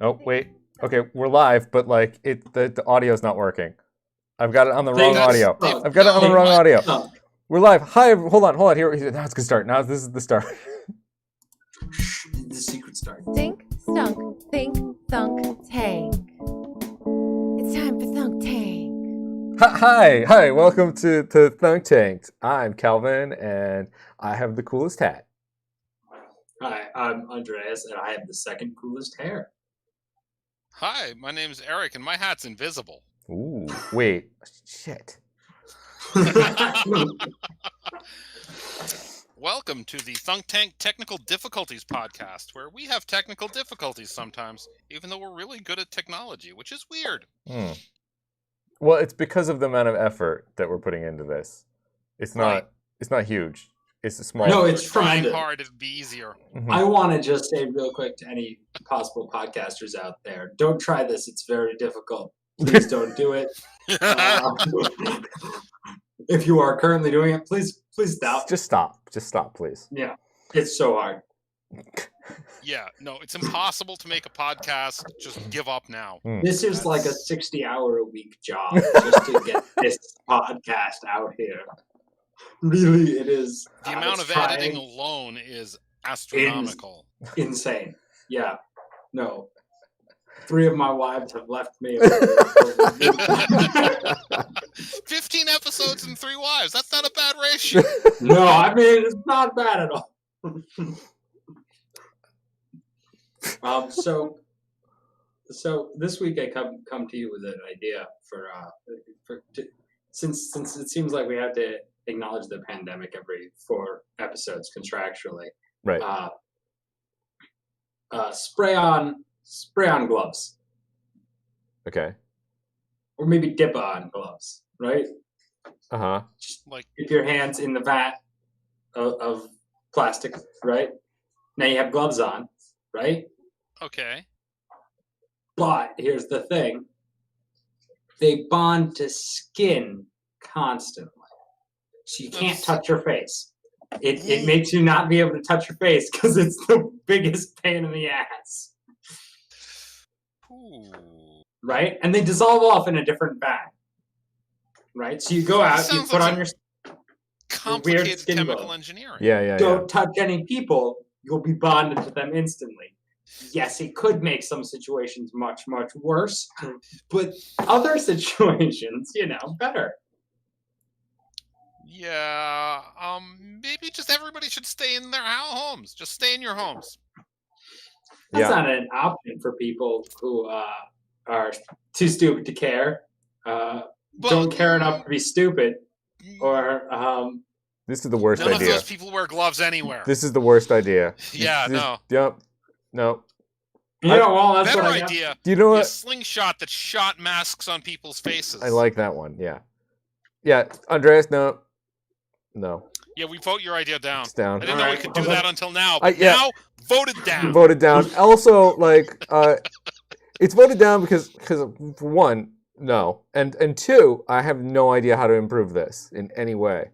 Oh, wait. Okay, we're live, but like the audio's not working. I've got it on the wrong audio. I've got it on the wrong audio. We're live. Hi, hold on. Here. Now it's gonna start. Now this is the start. The secret start. Think, stunk, think, thunk, tank. It's time for Thunk Tank. Hi. Welcome to Thunk Tanked. I'm Calvin, and I have the coolest hat. Hi, I'm Andreas, and I have the second coolest hair. Hi, my name's Eric, and my hat's invisible. Ooh, wait, shit. Welcome to the Thunk Tank Technical Difficulties podcast, where we have technical difficulties sometimes, even though we're really good at technology, which is weird. Well, it's because of the amount of effort that we're putting into this. It's not. Right. It's not huge. It's a small. No, it's We're trying tremendous. hard. It'd be easier. Mhm. I want to just say real quick to any possible podcasters out there, don't try this. It's very difficult. Please don't do it. If you are currently doing it, please stop. Just stop, please. Yeah, it's so hard. Yeah, no, it's impossible to make a podcast. Just give up now. This is like a 60-hour-a-week job just to get this podcast out here. Really, it is. The amount it's of editing alone is astronomical. insane. Yeah, no. 3 of my wives have left me. 15 episodes and 3 wives. That's not a bad ratio. No, I mean it's not bad at all. So this week I come to you with an idea since it seems like we have to acknowledge the pandemic every 4 episodes contractually. Right. Spray on gloves, Okay. or maybe dip on gloves, right? Uh-huh. Like, Dip your hands in the vat of plastic, right? Now you have gloves on, right? okay. But here's the thing. They bond to skin constantly. So you can't touch your face. It makes you not be able to touch your face because it's the biggest pain in the ass. Ooh. Right? And they dissolve off in a different bag. Right? So you go out, you Sounds put like on your Complicated skin chemical glove. engineering. Yeah. Don't touch any people, you'll be bonded to them instantly. Yes, it could make some situations much, much worse, but other situations, better. Yeah, maybe just everybody should stay in their homes. Just stay in your homes. That's Yeah. not an option for people who are too stupid to care, don't care enough to be stupid, or This is the worst None of idea. those people wear gloves anywhere. This is the worst idea. Yeah, no. Yep. No. well, that's Better what I got. idea. Do you know A what? slingshot that shot masks on people's faces. I like that one. Yeah. Yeah. Andreas, no. Yeah, we vote your idea down. It's down. I didn't know we Alright, could do well, that until now. But yeah. now, voted down. Voted down. Also, like, it's voted down because for one, no, and 2, I have no idea how to improve this in any way.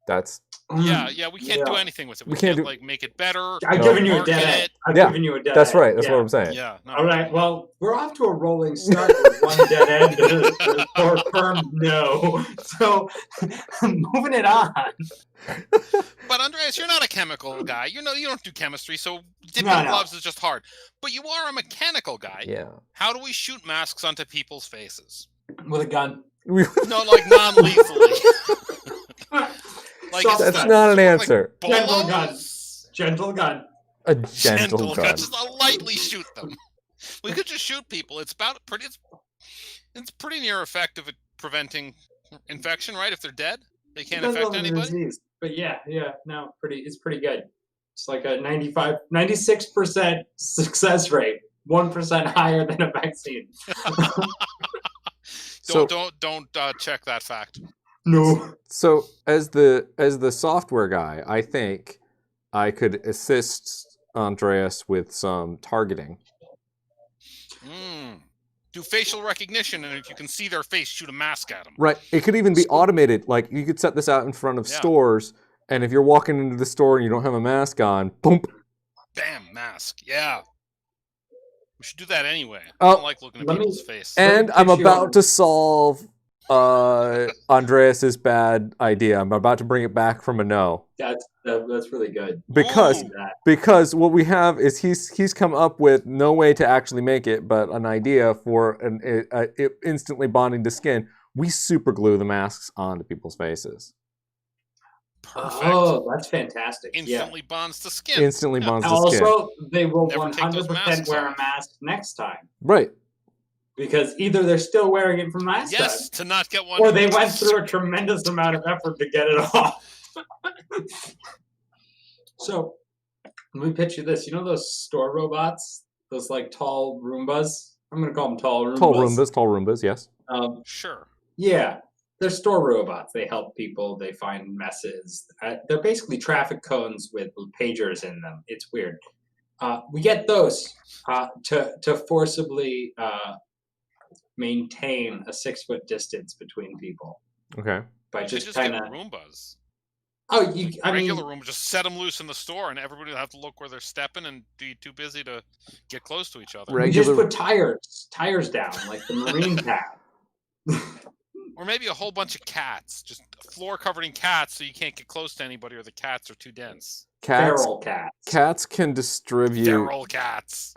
That's Yeah, we can't do Yeah. anything with it. We We can't can't do- like make it better. I've No. given you a Market dead end. it. I've Yeah, given you a dead that's end. right. That's Yeah. what I'm saying. Yeah. No. All right. Well, we're off to a rolling start with one dead end or firm no. So moving it on. But Andreas, you're not a chemical guy. You don't do chemistry, so dipping No. gloves is just hard. But you are a mechanical guy. Yeah. How do we shoot masks onto people's faces? With a gun. No, like non-lethally. Like Soft That's gun. not an like answer. Gentle gun. bolos? Gentle gun. A gentle gun. Just lightly shoot them. We could just shoot people. It's pretty near effective at preventing infection, right? If they're dead, they can't Depends infect on the anybody. disease. But no, it's pretty good. It's like a 96% success rate, 1% higher than a vaccine. So, Don't check that fact. No. so as the software guy, I think I could assist Andreas with some targeting. Do facial recognition, and if you can see their face, shoot a mask at them. Right. It could even be automated. Like, you could set this out in front of stores, and if you're walking into the store and you don't have a mask on, boom. Bam, mask. Yeah. We should do that anyway. I Oh, don't like looking at let me- people's face. And I'm Picture- about to solve Andreas's bad idea. I'm about to bring it back from a no. That's really good. Because Ooh. because what we have is he's come up with no way to actually make it, but an idea for it instantly bonding to skin. We super glue the masks onto people's faces. Perfect. Oh, that's fantastic. Instantly bonds to skin. Instantly Yeah. bonds to skin. Also, they will Never take those 100% masks wear a off. mask next time Right. because either they're still wearing it from last Yes, time, to not get one. or they went through a tremendous amount of effort to get it off. So, let me pitch you this. You know those store robots? Those like tall Roombas? I'm going to call them tall Roombas. Tall Roombas, yes. Sure. Yeah, they're store robots. They help people. They find messes. They're basically traffic cones with pagers in them. It's weird. We get those to forcibly maintain a 6-foot distance between people Okay. by You should just just get kind of. Roombas. Oh, I mean, Regular Roomba, just set them loose in the store, and everybody will have to look where they're stepping and be too busy to get close to each other. Right. we just regular- put tires down like the Marine path. Or maybe a whole bunch of cats, just floor covered in cats, so you can't get close to anybody, or the cats are too dense. Feral cats. Cats can distribute. Feral cats.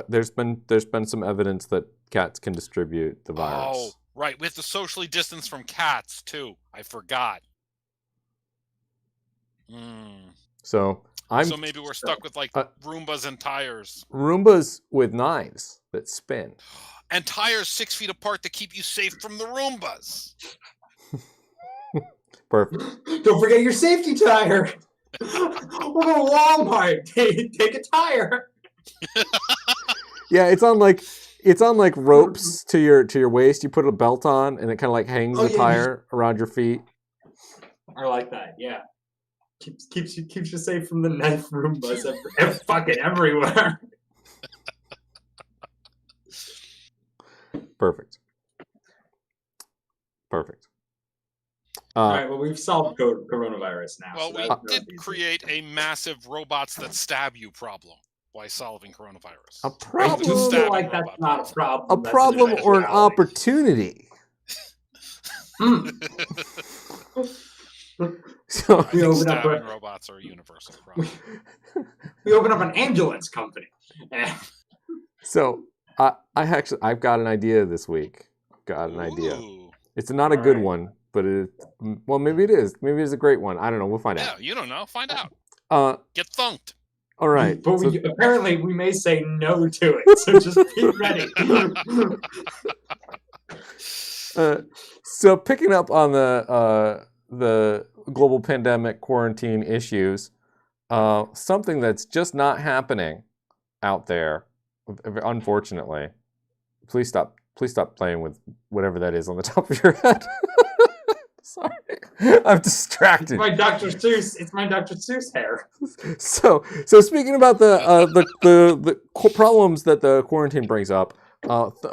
There's been some evidence that cats can distribute the virus. Oh, right. We have to socially distance from cats too. I forgot. So So maybe we're stuck with like Roombas and tires. Roombas with knives that spin. And tires 6 feet apart to keep you safe from the Roombas. Perfect. Don't forget your safety tire. We'll go to Walmart. Take a tire. Yeah, it's on like ropes to your waist. You put a belt on, and it kind of like hangs Oh, the yeah, tire around your feet. I like that. Yeah, keeps you safe from the knife Roombas fucking everywhere. Perfect. All right. Well, we've solved coronavirus now. Well, so we that's did easy. create a massive robots that stab you problem by solving coronavirus. A I do problem, feel like that's not a problem. a That's problem or an eventuality. opportunity. Hmm. So I We think open up stabbing robots are a universal problem. We open up an ambulance company. So I've got an idea this week. Got an idea. Ooh. It's not a good Alright. one, but well, maybe it is. Maybe it's a great one. I don't know. We'll find Yeah, you don't know. Find out. out. Get thunked. All right. But So- apparently we may say no to it. So just be ready. So picking up on the global pandemic quarantine issues, something that's just not happening out there, unfortunately. Please stop playing with whatever that is on the top of your head. Sorry, I'm distracted. It's my Dr. Seuss hair. So speaking about the problems that the quarantine brings up,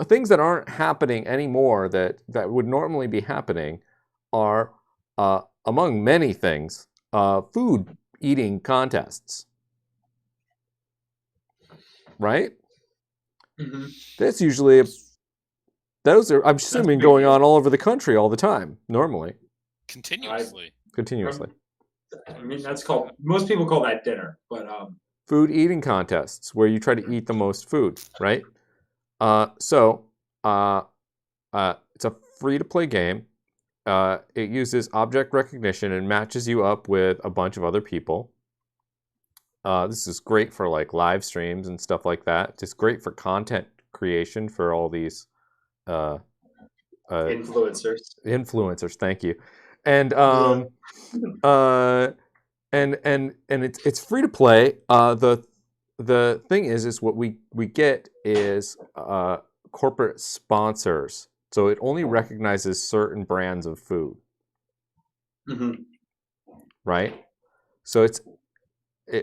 things that aren't happening anymore that would normally be happening are, among many things, food eating contests. Right? Mm-hmm. That's usually those are, I'm assuming, big going deal. on all over the country all the time, normally, Continuously. continuously. I mean, most people call that dinner, but Food eating contests where you try to eat the most food, right? It's a free-to-play game. It uses object recognition and matches you up with a bunch of other people. This is great for like live streams and stuff like that. Just great for content creation for all these influencers. Thank you. And it's free to play. The thing is what we get is corporate sponsors. So it only recognizes certain brands of food, mm-hmm. right? So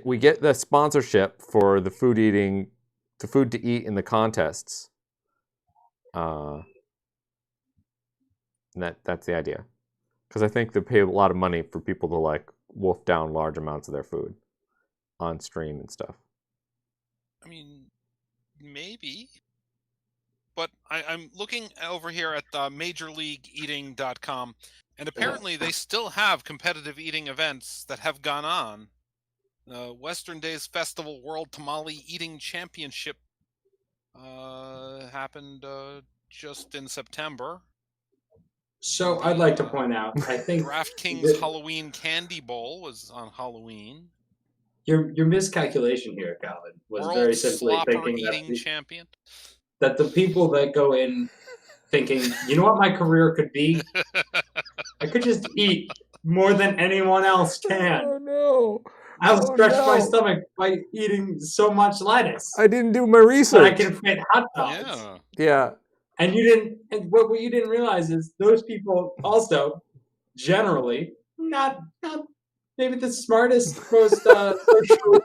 we get the sponsorship for the food to eat in the contests. And that's the idea. Because I think they pay a lot of money for people to like wolf down large amounts of their food on stream and stuff. I mean, maybe. but I'm looking over here at MajorLeagueEating.com, and apparently they still have competitive eating events that have gone on. Western Days Festival World Tamale Eating Championship happened just in September. So I'd like to point out, I think DraftKings that Halloween Candy Bowl was on Halloween. your miscalculation here, Calvin, was World very simply Slopper thinking Eating Champion. that the people that go in thinking, you know what my career could be? I could just eat more than anyone else can. Oh no! I'll Oh, stretch my no. stomach by eating so much lettuce I didn't do my that I research. can fit hot dogs. Yeah. Yeah. And you didn't. And what you didn't realize is those people also generally not maybe the smartest, most socially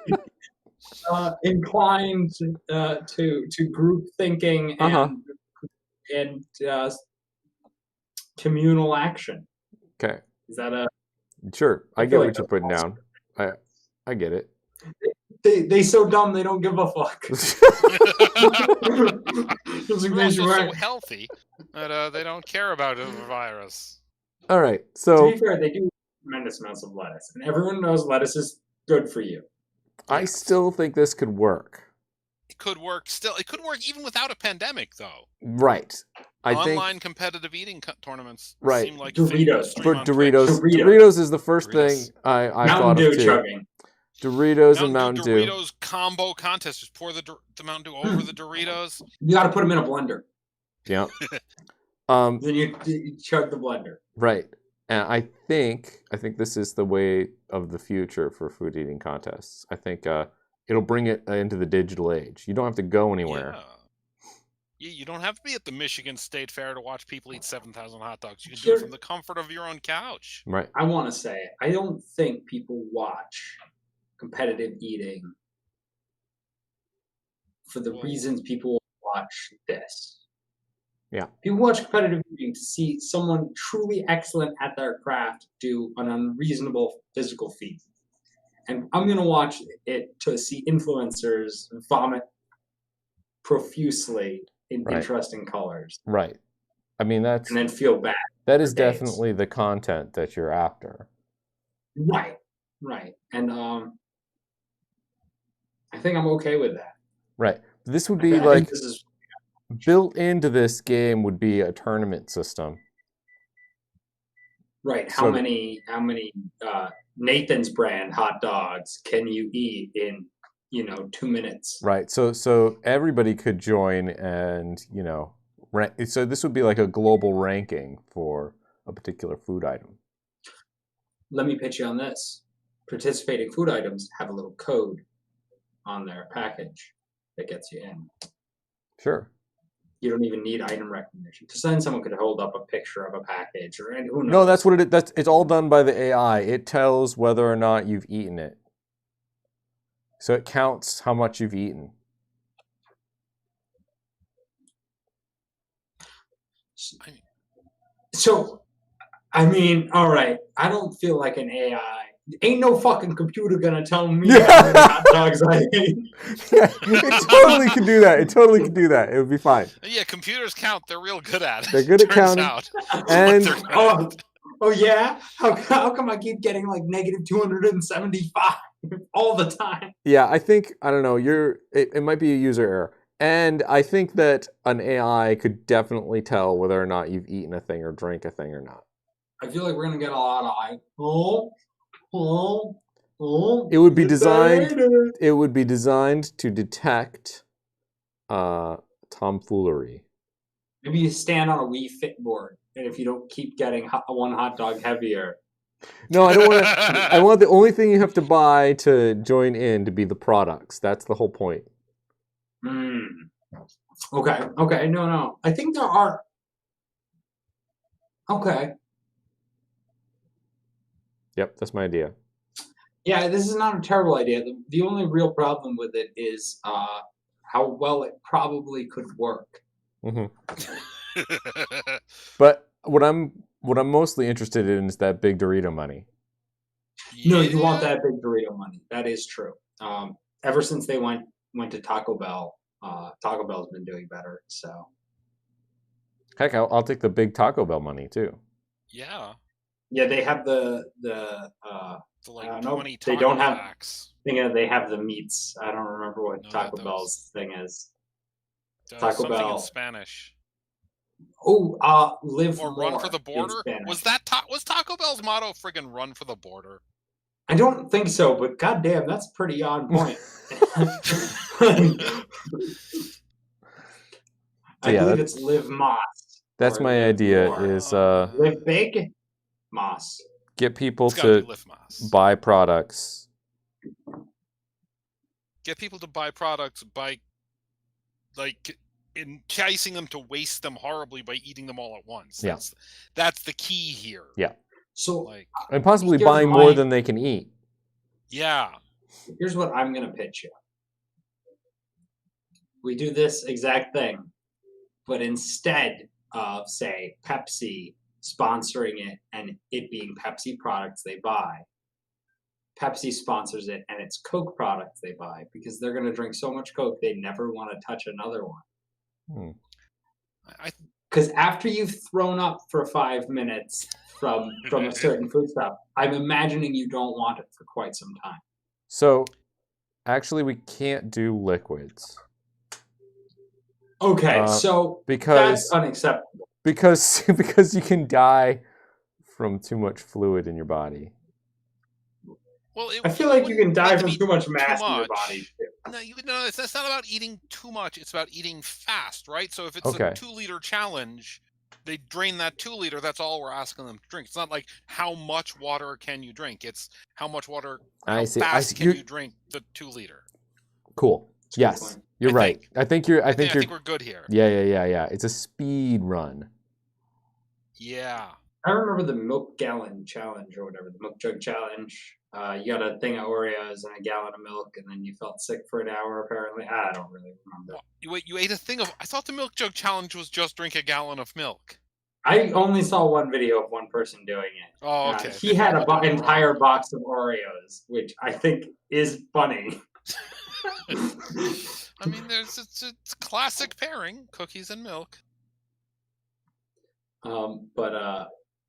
inclined to group thinking and communal action. Okay. Is that a? Sure. I I get feel what like you're putting down. I get it. They so dumb they don't give a fuck. Just in They're case you also so weren't. healthy that they don't care about the virus. All right. To So be fair, they do tremendous amounts of lettuce, and everyone knows lettuce is good for you. I Yes. still think this could work. It could work still. It could work even without a pandemic, though. Right. I Online think competitive eating tournaments Right. seem like a thing you could Doritos. stream for on Twitch. Doritos, Doritos. Doritos is the first Doritos. thing I Mountain thought Dew of too. chugging. Doritos and Mountain Dew. Doritos combo contest. Just pour the Mountain Dew over the Doritos. You got to put them in a blender. Yeah. Then you chug the blender. Right. And I think this is the way of the future for food eating contests. I think it'll bring it into the digital age. You don't have to go anywhere. Yeah, you don't have to be at the Michigan State Fair to watch people eat 7,000 hot dogs. You can do Sure. it from the comfort of your own couch. Right. I want to say, I don't think people watch competitive eating for the Well- reasons people watch this. Yeah. People watch competitive eating to see someone truly excellent at their craft do an unreasonable physical feat. And I'm going to watch it to see influencers vomit profusely in Right. interesting colors Right. I mean and then feel bad. that is for days. definitely the content that you're after. Right. And I think I'm okay with that. Right. This would I be think like this is built into this game would be a tournament system. right. So How many Nathan's brand hot dogs can you eat in 2 minutes? Right. So everybody could join and, so this would be like a global ranking for a particular food item. Let me pitch you on this. Participating food items have a little code on their package that gets you in. Sure. You don't even need item recognition. Because then someone could hold up a picture of a package or who knows. No, that's what it is. It's all done by the AI. It tells whether or not you've eaten it. So it counts how much you've eaten. So, I mean, all right. I don't feel like an AI. Ain't no fucking computer gonna tell me how many hot dogs I ate. Yeah, it totally could do that. It totally could do that. It would be fine. Yeah, computers count. They're real good at it. They're good at turns counting. out. And- They're good Oh, at. oh yeah? How come I keep getting like negative 275 all the time? Yeah, I don't know, it might be a user error. And I think that an AI could definitely tell whether or not you've eaten a thing or drank a thing or not. I feel like we're gonna get a lot of It would be get designed- later. It would be designed to detect tomfoolery. Maybe you stand on a Wii Fit board, and if you don't keep getting one hot dog heavier, No, I don't want to. I want the only thing you have to buy to join in to be the products. That's the whole point. Okay, no. I think there are. Okay, Yep, that's my idea. yeah, this is not a terrible idea. The only real problem with it is how well it probably could work. hmm But what I'm mostly interested in is that big Dorito money. No, you want Yeah. that big Dorito money. That is true. Ever since they went to Taco Bell, Taco Bell's been doing better. So Heck, I'll take the big Taco Bell money too. Yeah. Yeah, they have the The I like don't know. 20 They taco don't have. packs. They have the meats. I don't remember what No, Taco that Bell's was- thing is. Does Taco something Bell. in Spanish. Oh, live Or more run for the in border? Spanish. Was Taco Bell's motto friggin' run for the border? I don't think so, but goddamn, that's pretty on point. I Yeah, believe it's live Moss. That's or my live idea more. is Live big, Moss. get people It's gotta to be Lift Moss. buy products. Get people to buy products by like enticing them to waste them horribly by eating them all at once. Yeah. That's the key here. Yeah. So Like, And possibly Here's buying more my- than they can eat. yeah. here's what I'm gonna pitch you. We do this exact thing, but instead of, say, Pepsi sponsoring it and it being Pepsi products they buy, Pepsi sponsors it and it's Coke products they buy because they're going to drink so much Coke they never want to touch another one. Hmm. I Because after you've thrown up for 5 minutes from a certain food stuff, I'm imagining you don't want it for quite some time. So, actually, we can't do liquids Okay, so because that's unacceptable. because you can die from too much fluid in your body. well, I feel like you can wouldn't die need to from be too much mass in your much. body. Too. No, it's not about eating too much. It's about eating fast, right? So if it's Okay. a 2-liter challenge, they drain that 2 liter. That's all we're asking them to drink. It's not like how much water can you drink. It's how much water. I How see. fast can You're- you drink the 2 liter? Cool. That's a good Yes, point. you're I right. think. I think you're. I think we're good here. Yeah. It's a speed run. Yeah. I remember the milk gallon challenge or whatever, the milk jug challenge. You got a thing of Oreos and a gallon of milk, and then you felt sick for an hour. Apparently, I don't really remember. You ate a thing of. I thought the milk jug challenge was just drink a gallon of milk. I only saw one video of one person doing it. Oh, okay. He had an They did it entire wrong. box of Oreos, which I think is funny. I mean, it's classic pairing: cookies and milk.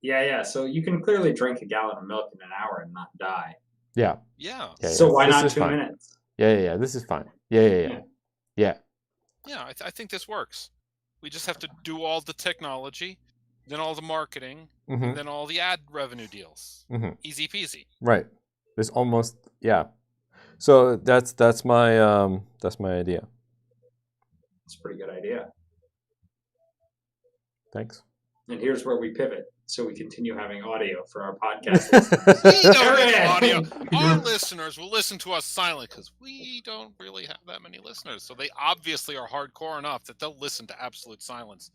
Yeah. So you can clearly drink a gallon of milk in an hour and not die. Yeah. Yeah. So why this not is 2 fine. minutes? Yeah. This is fine. Yeah. Yeah, I think this works. We just have to do all the technology, then all the marketing, hmm and then all the ad revenue deals. Mhm. Easy peasy. Right. There's almost So that's my idea. It's a pretty good idea. Thanks. And here's where we pivot. So we continue having audio for our podcast. We don't Hooray! have audio. Our listeners will listen to us silent because we don't really have that many listeners. So they obviously are hardcore enough that they'll listen to absolute silence.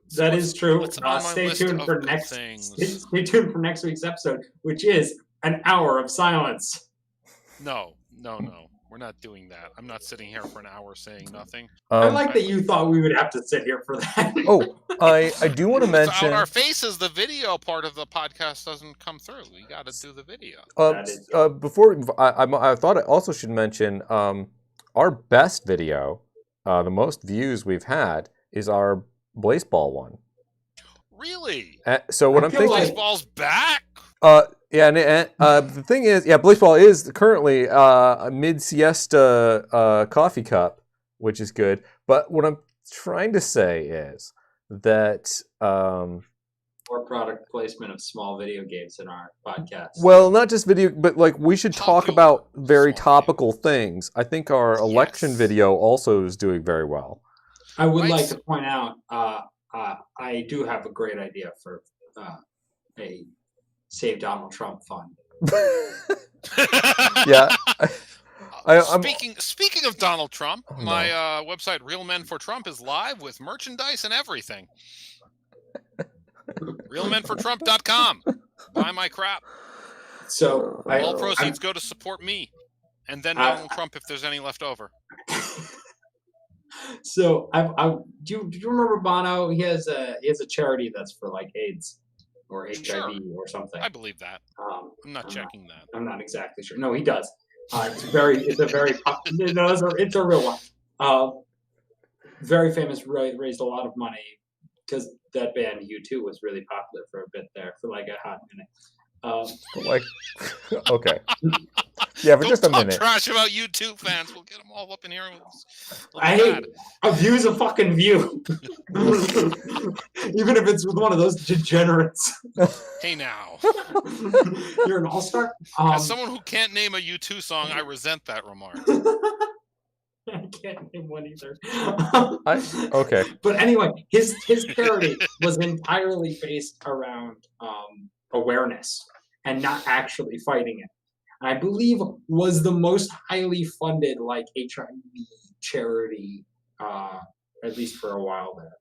So That what's- is true. what's on my Stay list tuned of for good next. things? Stay tuned for next week's episode, which is an hour of silence. No. We're not doing that. I'm not sitting here for an hour saying nothing. I like that you thought we would have to sit here for that. Oh, I do want to It's mention. out our faces. The video part of the podcast doesn't come through. We got to do the video. That is- Before I thought I also should mention our best video, the most views we've had is our Blazeball one. Really? So what I I'm feel thinking, like- Baseball's back. yeah, and the thing is, Blazeball is currently a mid siesta coffee cup, which is good. But what I'm trying to say is that. Or product placement of small video games in our podcast. Well, not just video, but like we should talk Popular about very small topical videos. things. I think our election Yes. video also is doing very well. I would Right. like to point out, I do have a great idea for a Save Donald Trump fund. Yeah. I'm- Speaking of Donald Trump, Oh, no. my website Real Men for Trump is live with merchandise and everything. RealMenForTrump.com. Buy my crap. So All Oh. proceeds go to support me, and then I- Donald Trump if there's any left over. So do you remember Bono? He has a charity that's for like AIDS or HIV or something. I believe that. Um, I'm not I'm checking that. I'm not exactly sure. No, he does. It's a very it's a real one. Very famous. Raised a lot of money because that band U2 was really popular for a bit there, for like a hot minute. Like, okay. Yeah, for Don't just a talk minute. trash about U2 fans. We'll get them all up in here. I hate a view's a fucking view, even if it's with one of those degenerates. Hey now, You're an all-star. as someone who can't name a U2 song, I resent that remark. I can't name one either. Okay. But anyway, his parody was entirely based around awareness and not actually fighting it. And I believe was the most highly funded like HIV charity, at least for a while there.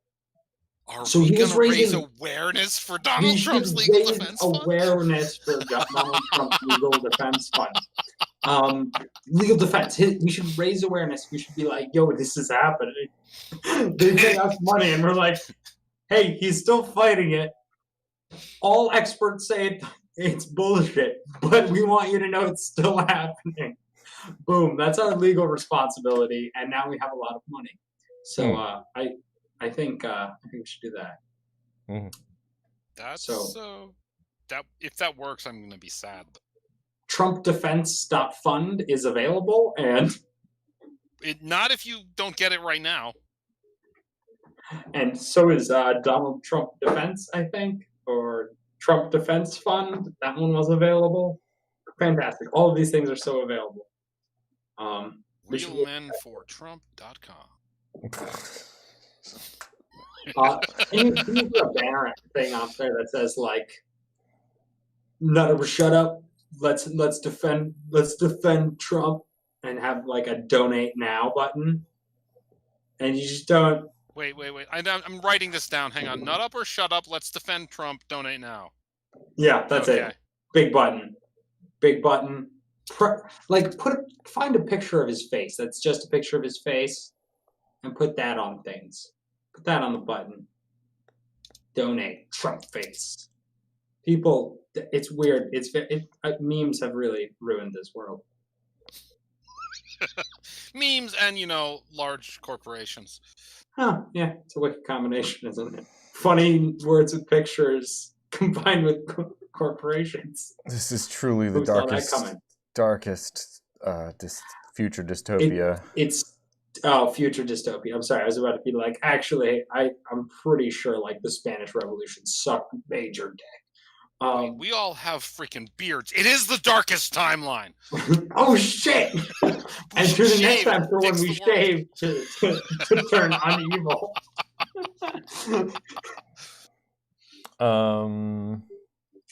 Are So we he was going to raise raising- awareness for We Donald should Trump's legal raise defense fund? awareness for Donald Trump's legal defense fund. Legal defense. We should raise awareness. We should be like, yo, this is happening. They pay us money, and we're like, hey, he's still fighting it. All experts say it's bullshit, but we want you to know it's still happening. Boom. That's our legal responsibility, and now we have a lot of money. So I think we should do that. That's So- that if that works, I'm going to be sad. TrumpDefense.fund is available, and Not if you don't get it right now. so is Donald Trump Defense, I think, or Trump Defense Fund. That one was available. Fantastic. All of these things are so available. We should- RealMenForTrump.com. Can you put a banner thing out there that says like, "None shut up. Let's defend Trump," and have like a donate now button, and you just don't. Wait. I'm writing this down. Hang on. Nut up or shut up. Let's defend Trump. Donate now. Yeah, that's Okay. it. Big button. Find a picture of his face. That's just a picture of his face, and put that on things. Put that on the button. Donate Trump face. People, it's weird. Memes have really ruined this world. Memes and large corporations. Huh? Yeah, it's a wicked combination, isn't it? Funny words with pictures combined with corporations. This is truly the Who saw that coming? darkest future dystopia. It's future dystopia. I'm sorry, I was about to be like, actually, I'm pretty sure like the Spanish Revolution sucked major dick. We all have freaking beards. It is the darkest timeline. Oh shit! And tune in next time for when Fix we the world. shave to turn unevil.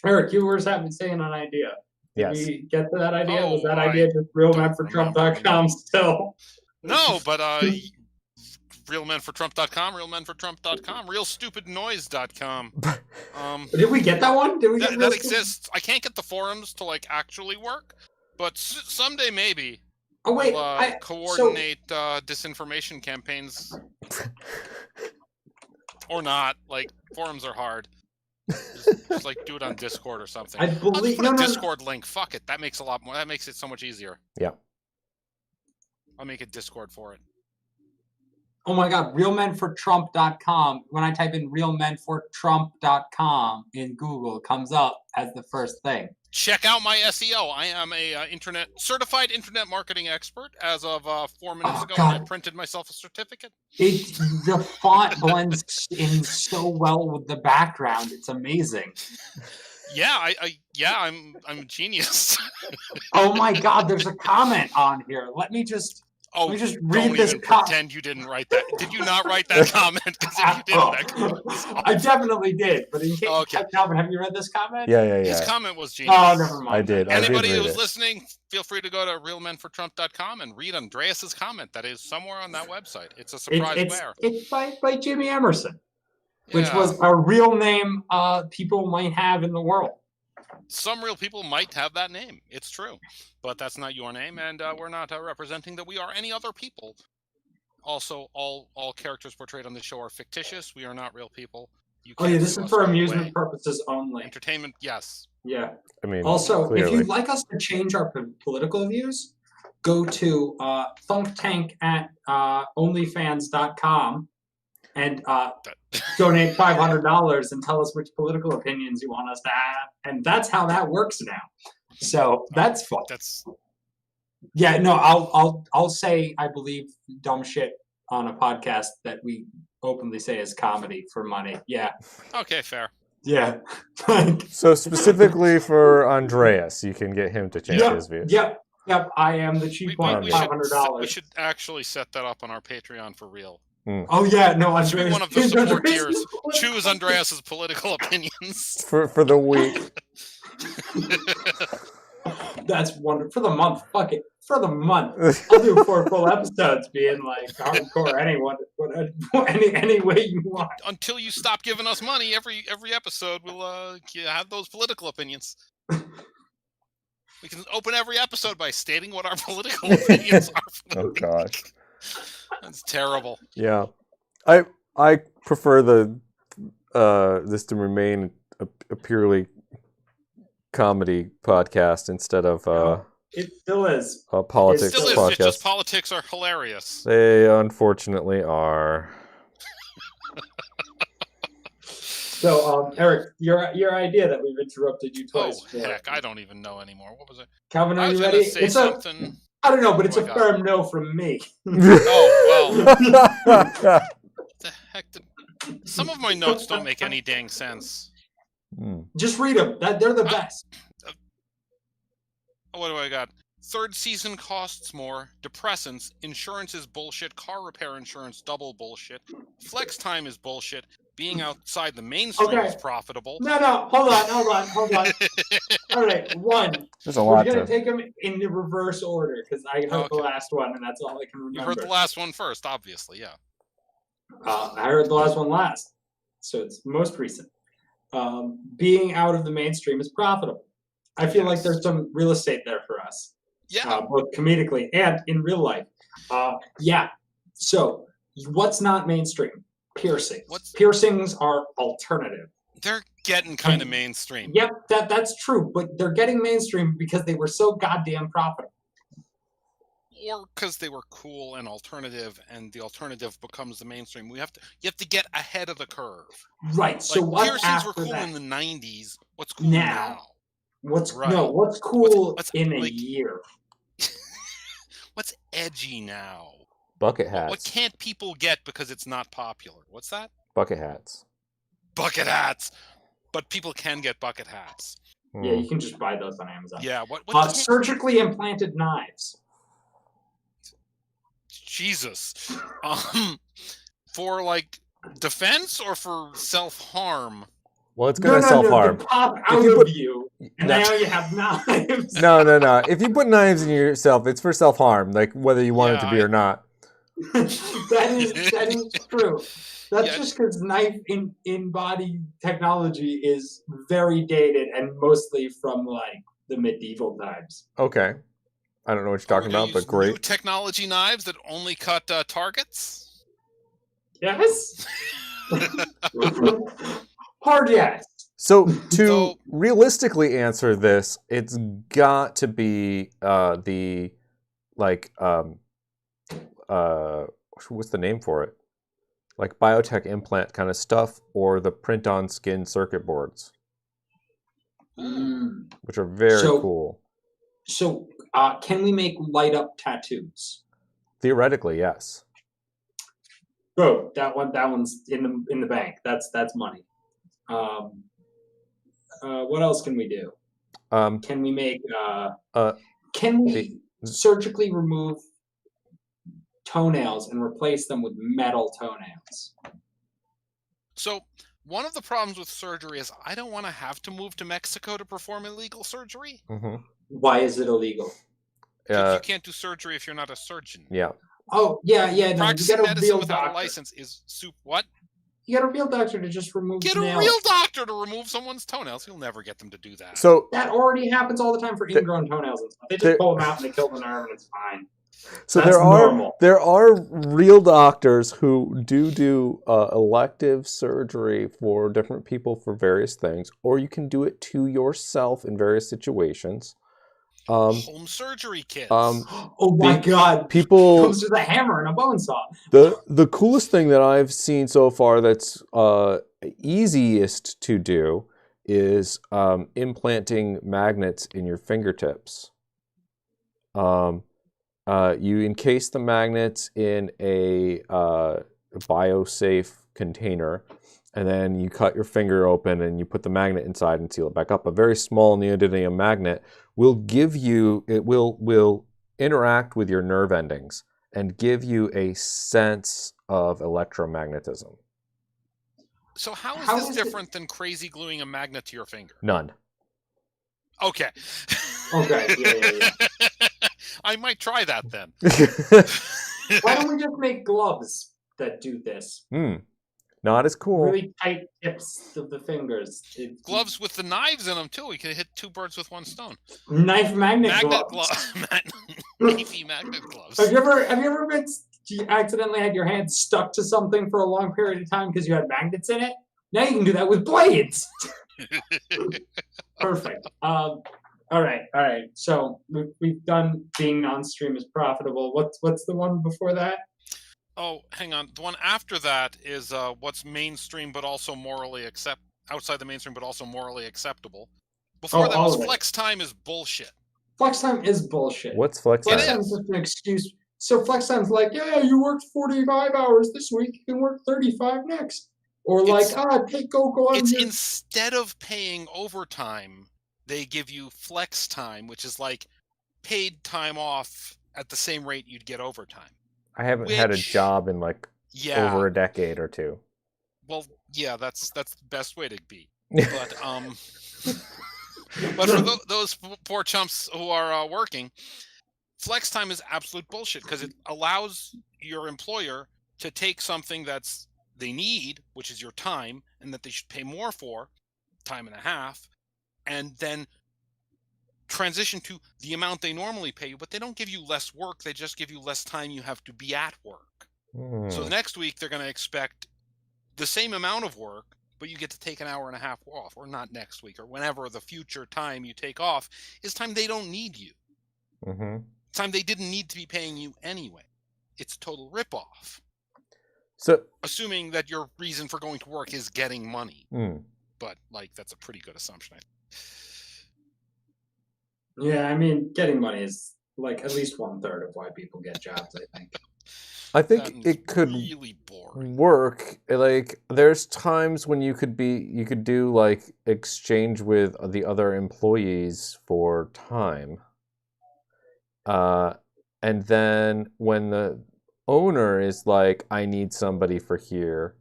Eric, you were saying an idea. Did Yes. we get to that idea? Was that Oh, idea just realmenfortrump.com still? No, but realmenfortrump.com, realmenfortrump.com, realstupidnoise.com. Did we get that one? Did we get That real- exists. I can't get the forums to actually work, but someday maybe Oh wait, we'll coordinate disinformation campaigns or not. Like forums are hard. Just do it on Discord or something. I I'll just believe put a Discord link. Fuck it. That makes a lot more. That makes it so much easier. Yeah. I'll make a Discord for it. Oh my god, realmenfortrump.com. When I type in realmenfortrump.com in Google, it comes up as the first thing. Check out my SEO. I am a certified internet marketing expert. As of 4 minutes Oh, ago, God. I printed myself a certificate. The font blends in so well with the background. It's amazing. Yeah, I'm a genius. Oh my god, there's a comment on here. Let me just Oh, read don't this even pretend you didn't write that. Did you not write that comment? Because if you did, that comment I definitely did, but in case Okay. Calvin, have you read this comment? Yeah. his comment was genius. Oh, never mind. I did. Anybody read who's it. listening, feel free to go to realmenfortrump.com and read Andreas's comment. That is somewhere on that website. It's a surprise where. It's by Jimmy Emerson, which Yeah. was a real name people might have in the world. Some real people might have that name. It's true. But that's not your name, and we're not representing that we are any other people. Also, all characters portrayed on this show are fictitious. We are not real people. You Oh yeah, can't this sue is us for right amusement away. purposes only. Entertainment, yes. Yeah. I mean, Also, if clearly. you'd like us to change our political views, go to Thunk Tank at onlyfans.com and donate $500 and tell us which political opinions you want us to have, and that's how that works now. So that's fun. That's Yeah, no, I'll say I believe dumb shit on a podcast that we openly say is comedy for money. Yeah, okay. Fair. yeah. Like, So specifically for Andreas, you can get him to change his views. Yep. I am the cheap one. We $500. should actually set that up on our Patreon for real. Oh yeah, no, It should be Andreas. one of the support tiers. Choose Andreas's political opinions. For the week. That's wonderful. For the month, fuck it. For the month, I'll do 4 full episodes, being like hardcore. Any way you want. Until you stop giving us money every episode, we'll have those political opinions. We can open every episode by stating what our political opinions are for the week. Gosh. That's terrible. Yeah. I prefer this to remain a purely comedy podcast instead of It still is. a politics It Still is. podcast. It's just politics are hilarious. They unfortunately are. So, Eric, your idea that we've interrupted you twice. Oh for. heck, I don't even know anymore. What was it? Calvin, I are was you gonna ready? say something. I don't know, but it's Oh a my firm no from me. Oh well. The heck? Some of my notes don't make any dang sense. Just read them. They're the best. What do I got? Third season costs more. Depressants. Insurance is bullshit. Car repair insurance double bullshit. Flex time is bullshit. Being outside the mainstream Okay. is profitable. No, hold on. All right, one. There's a We're lot gonna to. take them in the reverse order because I heard the Okay. last one and that's all I can remember. You heard the last one first, obviously, yeah. I heard the last one last, so it's most recent. Being out of the mainstream is profitable. I feel like Yes. there's some real estate there for us, Yeah. both comedically and in real life. Yeah. So, what's not mainstream? Piercings. Piercings are alternative. They're getting kind of mainstream. Yep, that's true, but they're getting mainstream because they were so goddamn profitable. Or because they were cool and alternative, and the alternative becomes the mainstream. You have to get ahead of the curve. Right. So Like, what's piercings after were cool that? in the 90s. What's cool Now. now? What's Right. What's cool What's, in a like- year? What's edgy now? Bucket What hats. can't people get because it's not popular? What's that? Bucket hats. Bucket hats. But people can get bucket hats. Yeah, you can just buy those on Amazon. Yeah. What can't- Surgically implanted knives. Jesus. For like defense or for self-harm? Well, it's gonna self-harm. They pop out you of put- you, and No. now you have knives. No. If you put knives in yourself, it's for self-harm, like whether you want it to be or not. that is true. That's Yeah. just because knife in body technology is very dated and mostly from like the medieval times. Okay. I don't know what you're talking Are we gonna about, but use great. New technology knives that only cut targets? Yes. Hard yes. So to So- realistically answer this, it's got to be the like what's the name for it? Like biotech implant kind of stuff, or the print-on skin circuit boards, which are very So- cool. So, can we make light up tattoos? Theoretically, yes. Oh, that one's in the bank. That's money. What else can we do? Can we make? Can we surgically remove toenails and replace them with metal toenails? So one of the problems with surgery is I don't want to have to move to Mexico to perform illegal surgery. Mm-hmm. Why is it illegal? Because you can't do surgery if you're not a surgeon. Yeah. Oh, yeah. No, you Practicing got a medicine real without doctor. a license is what? You got a real doctor to just remove Get a nails. real doctor to remove someone's toenails. You'll never get them to do that. So That already happens all the time for ingrown toenails and stuff. They There- just pull them out and they kill the nerve and it's fine. So That's normal. there are real doctors who do elective surgery for different people for various things, or you can do it to yourself in various situations. Home surgery kits. Oh my god! People, Comes with a hammer and a bone saw. the coolest thing that I've seen so far that's easiest to do is implanting magnets in your fingertips. You encase the magnets in a biosafe container, and then you cut your finger open and you put the magnet inside and seal it back up. A very small neodymium magnet will interact with your nerve endings and give you a sense of electromagnetism. So how How is is this it- different than crazy gluing a magnet to your finger? None. Okay. Okay, yeah. I might try that then. Why don't we just make gloves that do this? Not as cool. Really tight tips of the fingers. Gloves with the knives in them too. We can hit two birds with one stone. Knife magnet Magnet gloves. Knifey magnet gloves. Have you ever been you accidentally had your hand stuck to something for a long period of time because you had magnets in it? Now you can do that with blades. Perfect. All right. So we've done being non-stream is profitable. What's the one before that? Oh, hang on. The one after that is what's mainstream but also outside the mainstream but also morally acceptable. Before that all was of it. flex time is bullshit. Flex time is bullshit. What's flex Flex It time? time is. is just an excuse. So flex time's like, yeah, you worked 45 hours this week. You can work 35 next. Or like, It's- go on. It's your- instead of paying overtime, they give you flex time, which is like paid time off at the same rate you'd get overtime. I haven't had a Which- job in like Yeah. over a decade or two. Well, yeah, that's the best way to be. But but for those poor chumps who are working, flex time is absolute bullshit because it allows your employer to take something that's they need, which is your time, and that they should pay more for, time and a half, and then transition to the amount they normally pay you, but they don't give you less work, they just give you less time you have to be at work. So next week they're going to expect the same amount of work, but you get to take an hour and a half off, or not next week, or whenever the future time you take off is time they don't need you. Mm-hmm. Time they didn't need to be paying you anyway. It's a total ripoff. So, Assuming that your reason for going to work is getting money. But like that's a pretty good assumption. Yeah, I mean, getting money is like at least 1/3 of why people get jobs, I think. I think Sounds it could really boring. work. Like, there's times when you could do like exchange with the other employees for time. And then when the owner is like, I need somebody for here,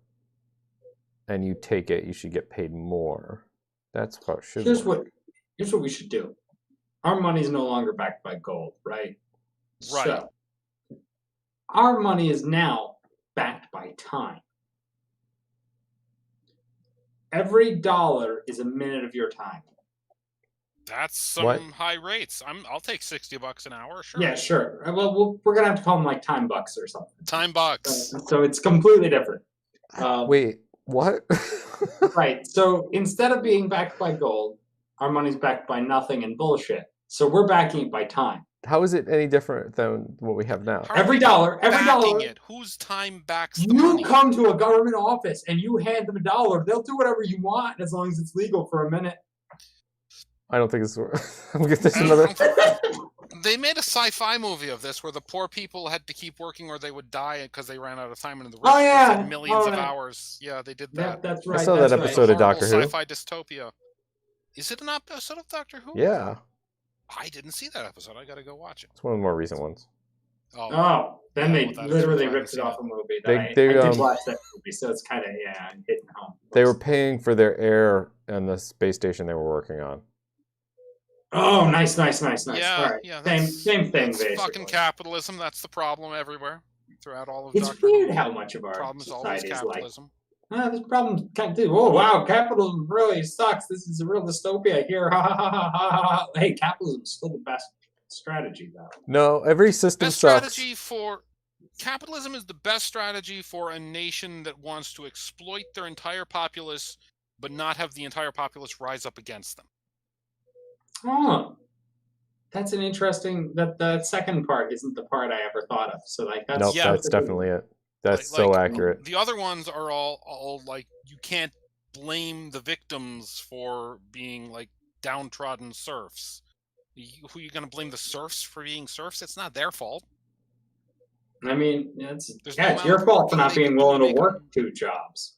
and you take it, you should get paid more. That's how it should work. Here's what we should do. Our money is no longer backed by gold, right? Right. So, our money is now backed by time. Every dollar is a minute of your time. That's some What? high rates. I'll take $60 an hour, sure. Yeah, sure. Well, we're gonna have to call them like time bucks or something. Time bucks. So it's completely different. Wait, what? Right. So instead of being backed by gold, our money's backed by nothing and bullshit. So we're backing it by time. How is it any different than what we have now? How are Every we dollar, backing it? Whose time backs the You money? come to a government office and you hand them $1. They'll do whatever you want as long as it's legal for a minute. I don't think it's. We'll get this I another. don't- They made a sci-fi movie of this where the poor people had to keep working or they would die because they ran out of time, and the rich Oh, yeah. had millions of Alright. hours. Yeah, they did Yeah, that. that's right. saw that that's right. episode of Horrible Doctor Who. Sci-fi dystopia. Is it an episode of Doctor Who? Yeah, I didn't see that episode. I gotta go watch it. it's one of the more recent ones. Oh, then Yeah, they well, that's literally true. I ripped haven't it seen off a movie. They- That they, I did um, watch that movie, so it's kind of hitting home. They were paying for their air on the space station they were working on. Oh, nice. Yeah, All right. yeah. Same thing, That's basically. fucking capitalism. That's the problem everywhere. Throughout all of It's Doctor Who. weird how much of our Problem is always society is like, capitalism. this problem can't do. Oh, wow, capitalism really sucks. This is a real dystopia here. Ha ha ha ha ha ha. Hey, capitalism is still the best strategy, though. No, every system Best sucks. strategy for capitalism is the best strategy for a nation that wants to exploit their entire populace, but not have the entire populace rise up against them. Oh, That's an interesting. That second part isn't the part I ever thought of. So like that's Nope, Yeah. that's definitely it. That's Like- so like, accurate. The other ones are all like you can't blame the victims for being like downtrodden serfs. Who are you going to blame the serfs for being serfs? It's not their fault. I mean, it's There's yeah, no it's your amount of fault for working not they being can do willing to make work them- 2 jobs.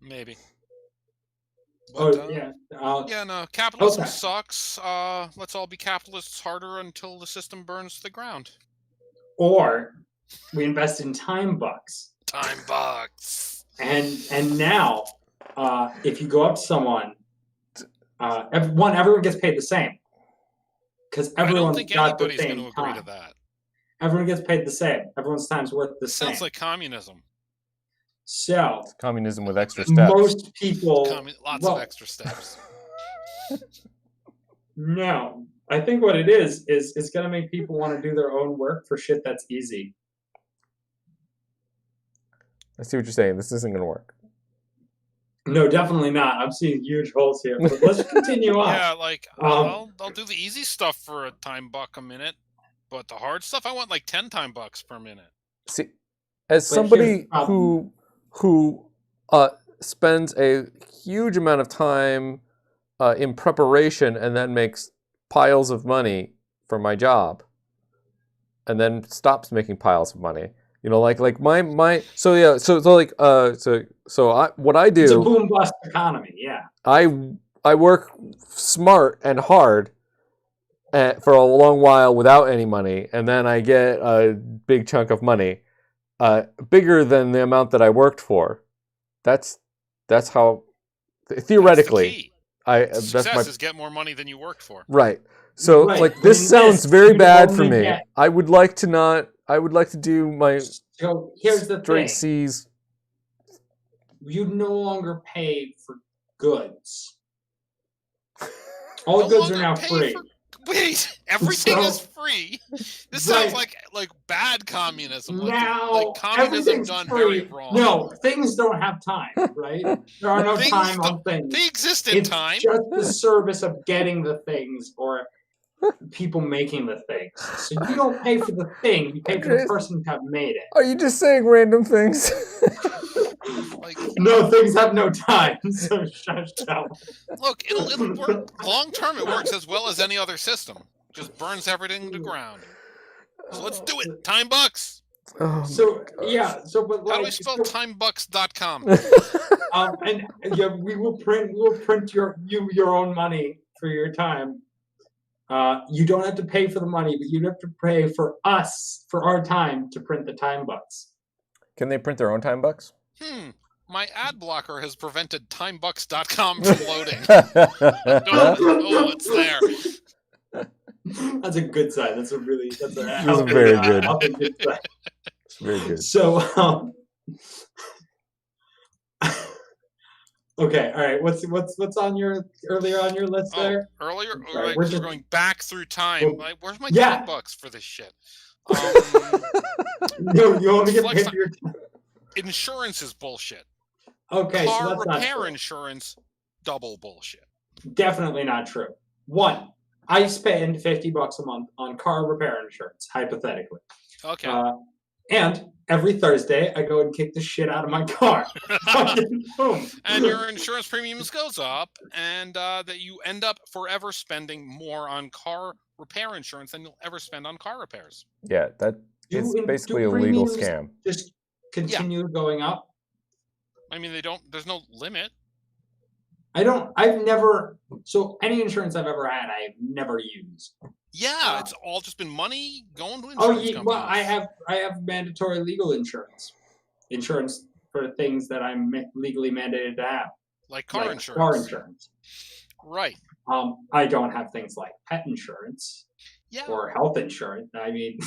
Maybe. Oh But, yeah. Yeah, no, capitalism Okay. sucks. Let's all be capitalists harder until the system burns to the ground. Or we invest in time bucks, Time bucks. and now, if you go up to someone, everyone gets paid the same because I don't everyone's think got the anybody's going same to agree time. to that. Everyone gets paid the same. Everyone's time's worth the This same. sounds like communism. So Communism with extra steps. most people, Lots well, of extra steps. no. I think what it is it's going to make people want to do their own work for shit that's easy. I see what you're saying. This isn't going to work. No, definitely not. I'm seeing huge holes here. But let's continue on. Yeah, like I'll do the easy stuff for a $10 a minute, but the hard stuff I want like 10 $10 per minute. See, as But somebody here's the problem. who spends a huge amount of time in preparation and then makes piles of money for my job, and then stops making piles of money. You know, like my so yeah so like what I It's a do, boom bust economy, yeah. I work smart and hard for a long while without any money, and then I get a big chunk of money, bigger than the amount that I worked for. That's how theoretically That's that's my is get more money than you worked for. right. So Right, like but this in sounds this, very you bad for only me. get- I would like to do my So here's the straight thing. C's. You no longer pay for goods. All No goods are longer now pay free. Wait, everything is So- free. This sounds Right. like bad communism. Now like communism everything's done free. very wrong. No, things don't have time, right? There are no Things time on don't- things. They exist in It's time. just the service of getting the things or people making the things. So you don't pay for the thing, you pay for the Andres. person to have made it. Are you just saying random things? Like, No, things have no time, so shut up. look, it'll work long term. It works as well as any other system. Just burns everything to ground. So let's do it. $10. Oh my So gosh. yeah, so but like How do I spell so, timebucks.com? and yeah, we will print your own money for your time. You don't have to pay for the money, but you have to pay for us for our time to print the time bucks. Can they print their own $10? My ad blocker has prevented timebucks.com from loading. Oh, it's there. That's a good sign. That's a very good. healthy good sign. It's very good. So, okay, all right. What's on your earlier on your list Oh, there? earlier, Sorry, like, we're we're just- going back through time. Well, Like, where's my yeah. $10 for this shit? No, you only get Flex paid on- for your. Insurance is bullshit. Okay, so Car that's not repair true. insurance, double bullshit. Definitely not true. One, I spend $50 a month on car repair insurance, hypothetically. Okay. And every Thursday, I go and kick the shit out of my car. Fucking boom. And your insurance premiums goes up, and that you end up forever spending more on car repair insurance than you'll ever spend on car repairs. Yeah, that Do it's in- basically do a legal premiums scam. Just continue going up. I mean, there's no limit. I've never, so any insurance I've ever had, I've never used. Yeah, it's all just been money going to Oh, insurance yeah, companies. well, I have mandatory legal insurance. Insurance for things that I'm legally mandated to have. like car like insurance. Car insurance. Right. I don't have things like pet insurance Yeah. or health insurance. I mean,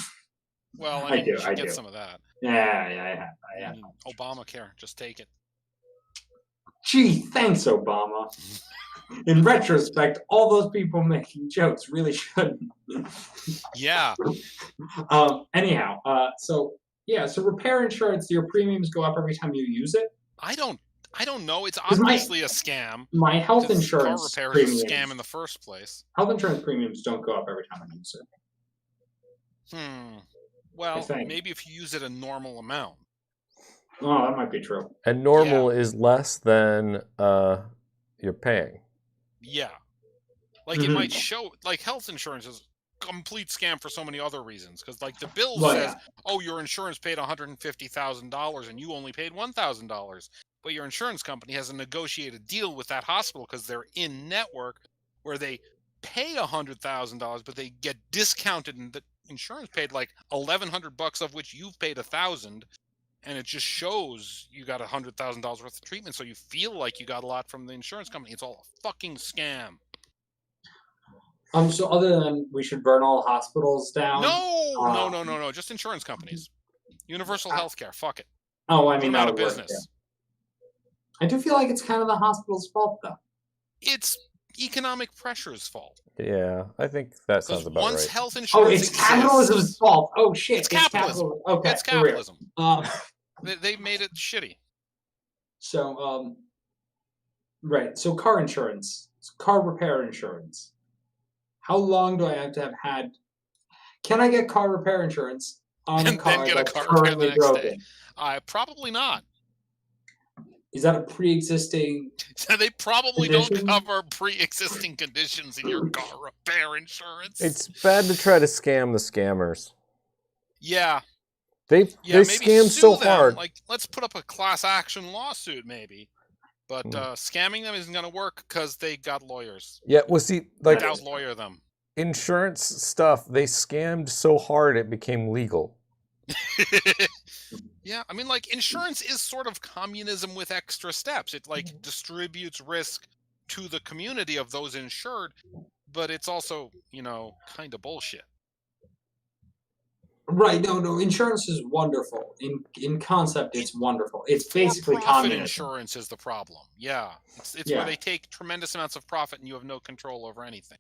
Well, I I mean, do, you should I get do. some of that. yeah, I have. I mean, Obamacare, just take it. Gee, thanks, Obama. In retrospect, all those people making jokes really shouldn't. Yeah. Anyhow, so repair insurance, your premiums go up every time you use it. I don't I don't know. It's 'Cause my- obviously a scam. My health 'cause insurance car repair is premiums, a scam in the first place. health insurance premiums don't go up every time I use it. Well, think. maybe if you use it a normal amount. Oh, that might be true. And normal is less than you're paying. Yeah. Like it might show, like health insurance is a complete scam for so many other reasons. Because like the bill Well, says, yeah. oh, your insurance paid $150,000 and you only paid $1,000. But your insurance company has a negotiated deal with that hospital because they're in network where they pay $100,000, but they get discounted, and the insurance paid like $1,100 of which you've paid $1,000, and it just shows you got $100,000 worth of treatment, so you feel like you got a lot from the insurance company. It's all a fucking scam. So other than we should burn all hospitals down. No. Just insurance companies. Universal healthcare. Fuck it. Oh, I Put mean, them out that of would work, business. yeah. I do feel like it's kind of the hospital's fault, though. It's economic pressure's fault. Yeah, I think that Because sounds about once right. health Oh, insurance it's exists, capitalism's fault. Oh shit! It's capitalism. Okay, It's for real. capitalism. They made it shitty. So, right. So car insurance, car repair insurance. How long do I have to have had? Can I get car repair insurance on a And car then get a that's car repair the currently next broken? day? Probably not. Is that a pre-existing? They probably don't Condition? cover pre-existing conditions in your car repair insurance. It's bad to try to scam the scammers. Yeah, They maybe scam sue so them. hard. Like, let's put up a class action lawsuit, maybe. But scamming them isn't going to work because they got lawyers. Yeah, well, see, like Out lawyer them. insurance stuff, they scammed so hard it became legal. Yeah, I mean, like, insurance is sort of communism with extra steps. It, like, distributes risk to the community of those insured, but it's also, kind of bullshit. Right. No. Insurance is wonderful. In concept, it's wonderful. It's basically For-profit communism. insurance is the problem. Yeah, it's Yeah. where they take tremendous amounts of profit and you have no control over anything.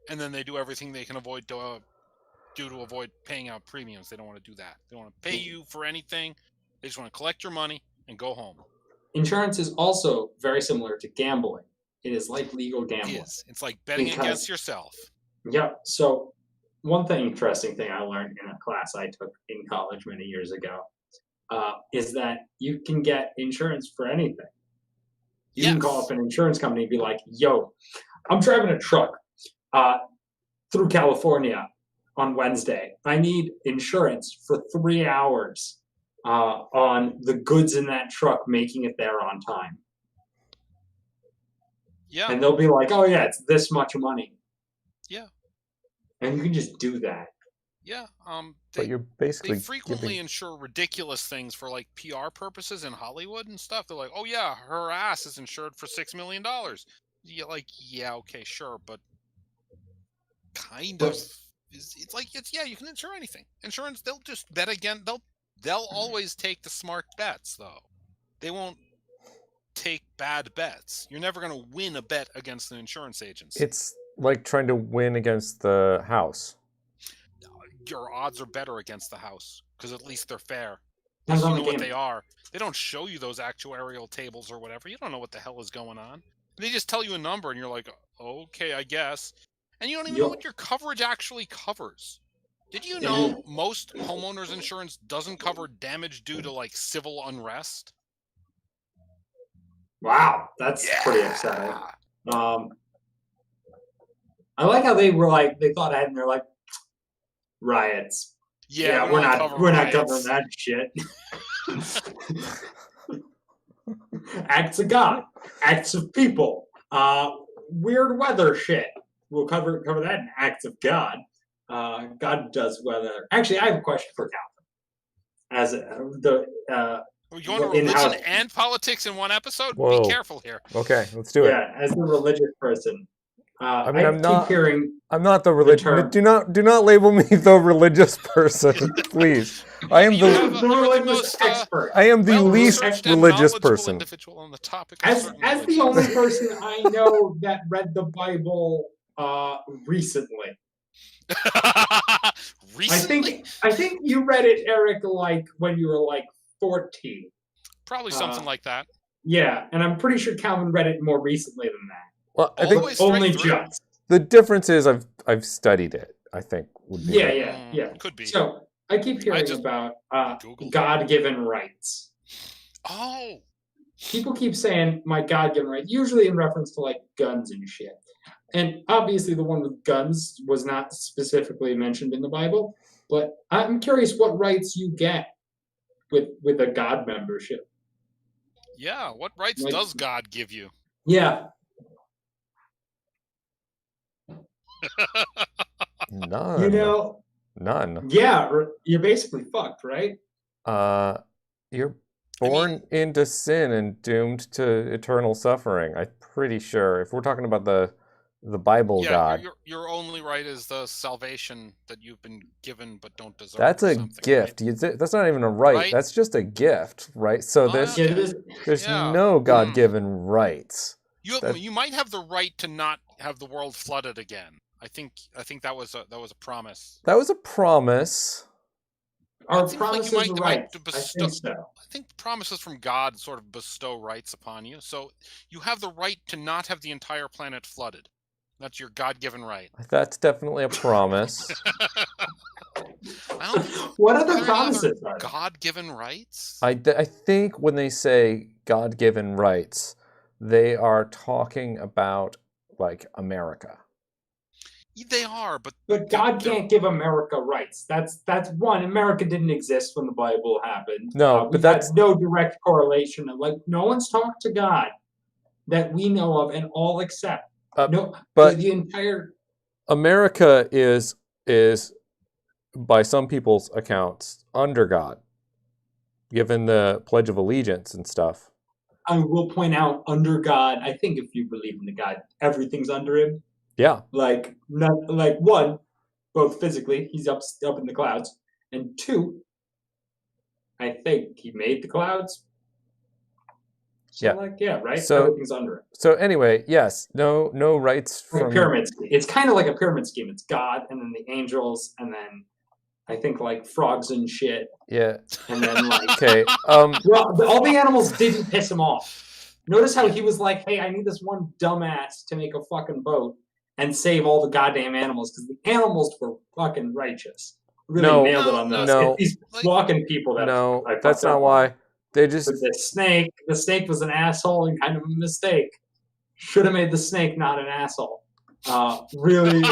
And then they do everything they can avoid to avoid paying out premiums. They don't want to do that. They don't want to pay you for anything. They just want to collect your money and go home. Insurance is also very similar to gambling. It is like legal gambling. It is. It's like betting Because- against yourself. Yep. So one interesting thing I learned in a class I took in college many years ago is that you can get insurance for anything. You can call Yes. up an insurance company and be like, yo, I'm driving a truck through California on Wednesday. I need insurance for 3 hours on the goods in that truck making it there on time. Yeah. And they'll be like, oh, yeah, it's this much money. Yeah. And you can just do that. Yeah. But you're basically They frequently giving... insure ridiculous things for like PR purposes in Hollywood and stuff. They're like, oh yeah, her ass is insured for $6 million. Yeah, like, yeah, okay, sure, but kind of it's like you can insure anything. Insurance, they'll just bet again. They'll always take the smart bets though. They won't take bad bets. You're never gonna win a bet against an insurance agency. It's like trying to win against the house. Your odds are better against the house because at least they're fair. Depends You on know the what game. they are. They don't show you those actuarial tables or whatever. You don't know what the hell is going on. They just tell you a number and you're like, okay, I guess. And you don't even know what your coverage actually covers. Did you know most homeowners insurance doesn't cover damage due to like civil unrest? Wow, that's pretty upsetting. I like how they were like, they thought ahead and they're like, riots. Yeah, we're not covering that shit. Acts of God, acts of people, weird weather shit. We'll cover that in acts of God. God does weather. Actually, I have a question for Calvin. As We're going to in-house- religion and politics in one episode? Whoa. Be careful here. Okay, let's do it. yeah, as a religious person, I mean, I'm keep not- hearing. I'm not the religious. term. Do not label me the religious person, please. I am You have the a- The you're the religious most, expert. I am the least well-researched and religious knowledgeable person. individual on the topic of As certain the religions. only person I know that read the Bible recently. Recently? I think you read it, Eric, like when you were like 14. Probably something like that. Yeah, and I'm pretty sure Calvin read it more recently than that. Well, I All think the way straight Only through? just. the difference is I've studied it. I think would be Yeah, the- yeah. Could be. So I keep hearing just about Googled it. God-given rights. Oh, People keep saying my God-given right, usually in reference to like guns and shit. And obviously, the one with guns was not specifically mentioned in the Bible. But I'm curious what rights you get with a God membership. yeah. What rights Like- does God give you? Yeah, none. you know, None. yeah, you're basically fucked, right? You're born into sin and doomed to eternal suffering. I'm pretty sure. If we're talking about the Bible Yeah, God, your only right is the salvation that you've been given but don't deserve. that's or a something, gift. That's not even a right. Right? That's just a gift, right? So Oh, there's Yeah, okay. there's Yeah. no God-given rights. That- You might have the right to not have the world flooded again. I think that was a promise. That was a promise. Our It seems like promises you are might right. to I bestow. think so. I think promises from God sort of bestow rights upon you. So you have the right to not have the entire planet flooded. That's your God-given right. That's definitely a promise. I don't think What are other there any promises are there? God-given rights. I think when they say God-given rights, they are talking about like America. They are, but But God can't give America rights. That's one. America didn't exist when the Bible happened. No, but we've that's- had no direct correlation. Like no one's talked to God that we know of, and all except no. but- the entire America is by some people's accounts under God, given the Pledge of Allegiance and stuff. I will point out under God. I think if you believe in the God, everything's under him. Yeah, Like not like one, both physically, he's up in the clouds, and two, I think he made the clouds. So Yeah. right. So- Everything's under it. So anyway, yes, no rights Like a from pyramid scheme. It's kind of like a pyramid scheme. It's God, and then the angels, and then I think like frogs and shit, Yeah. and then like Okay. well, all the animals didn't piss him off. Notice how he was like, "Hey, I need this one dumbass to make a fucking boat and save all the goddamn animals," because the animals were fucking righteous. Really No, nailed it on those. no, It's these like- walking people that No, I fucked that's not up why. They just with the snake was an asshole and kind of a mistake. Should have made the snake not an asshole. Really,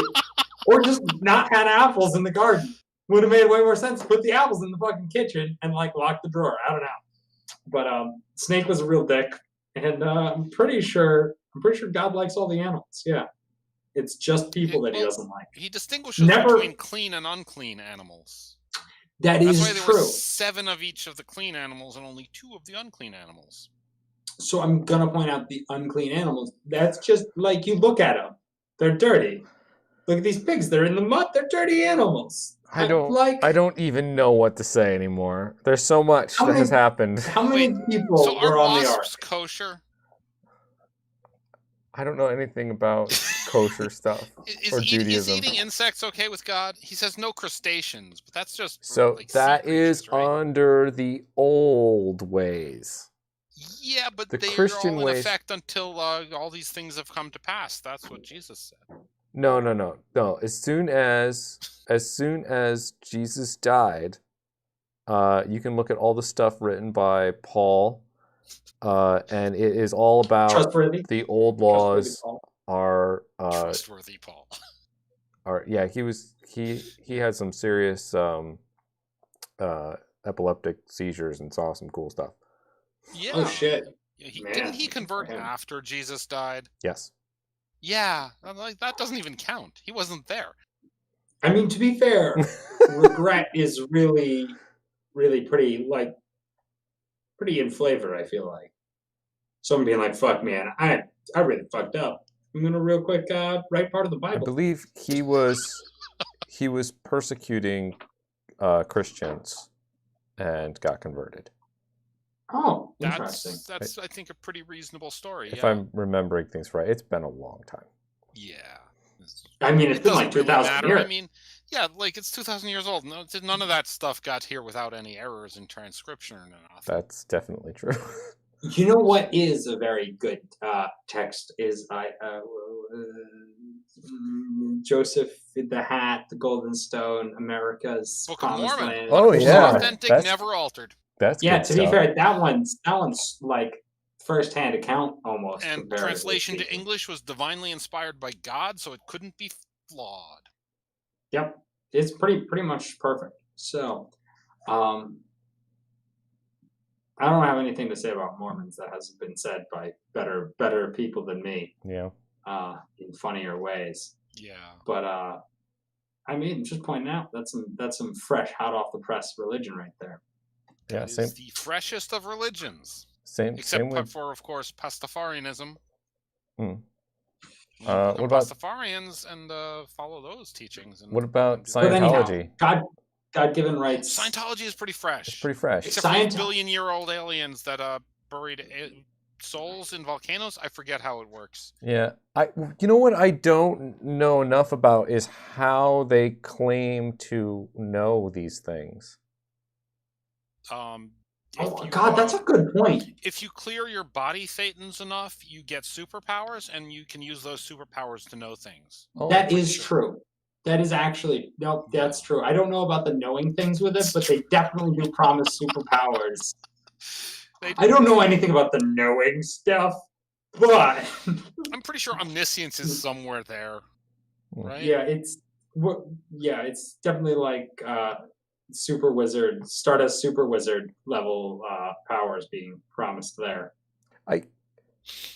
or just not had apples in the garden. Would have made way more sense. Put the apples in the fucking kitchen and like lock the drawer. I don't know. But snake was a real dick, and I'm pretty sure God likes all the animals. Yeah, it's just people that he Well, doesn't like. he distinguishes Never- between clean and unclean animals. That That's is why there true. were 7 of each of the clean animals and only 2 of the unclean animals. So I'm gonna point out the unclean animals. That's just like you look at them; they're dirty. Look at these pigs; they're in the mud. They're dirty animals. I don't even know what to say anymore. There's so much How that many- has happened. How many people So are were on the ark? wasps kosher? I don't know anything about kosher stuff or Is Judaism. eating insects okay with God? He says no crustaceans, but that's just for, So like, sea that is creatures, right? under the old ways. Yeah, but the they Christian are all in ways- effect until all these things have come to pass. That's what Jesus said. No. As soon as Jesus died, you can look at all the stuff written by Paul, and it is all about Trustworthy. the old Trustworthy laws Paul. are Trustworthy Paul. yeah, he had some serious epileptic seizures and saw some cool stuff. Yeah. Oh shit! Yeah, Man, didn't he good for convert him. after Jesus died? Yes. Yeah, I'm like that doesn't even count. He wasn't there. I mean, to be fair, regret is really, really pretty in flavor. I feel like someone being like, "Fuck, man, I really fucked up." I'm gonna real quick write part of the I Bible. believe he was persecuting Christians and got converted. Oh, interesting. That's I think a pretty reasonable story. If yeah. I'm remembering things right, it's been a long time. Yeah. It's- I mean, it's It been like doesn't really 2,000 matter. years. I mean, yeah, like it's 2,000 years old. None of that stuff got here without any errors in transcription or nothing. That's definitely true. You know what is a very good text is Joseph the Hat, the Golden Stone, America's Book of Promised Mormon. Land. Oh, yeah. Authentic, That's- never altered. That's Yeah, good to be stuff. fair, that one's like first-hand account almost. And comparatively translation to speaking. English was divinely inspired by God, so it couldn't be flawed. Yep, it's pretty much perfect. So, I don't have anything to say about Mormons that hasn't been said by better people than me, Yeah. in funnier ways. Yeah. But I mean, just pointing out that's some fresh, hot off the press religion right there. Yeah. That Same. is the freshest of religions. Same. Except Same with. for, of course, Pastafarianism. Hmm. You become what about- Pastafarians and follow those teachings. And What about But anyhow, Scientology? God-given rights. Scientology is pretty fresh. It's pretty fresh. Except for these Scient- billion-year-old aliens that buried souls in volcanoes. I forget how it works. Yeah, you know what I don't know enough about is how they claim to know these things. Oh God, that's a good point. If you clear your body thetans enough, you get superpowers, and you can use those superpowers to know things. Oh, That is true. That is actually no, that's true. I don't know about the knowing things with it, but they definitely do promise superpowers. I don't know anything about the knowing stuff, but I'm pretty sure omniscience is somewhere there, right? yeah, it's definitely like super wizard, Stardust super wizard level powers being promised there.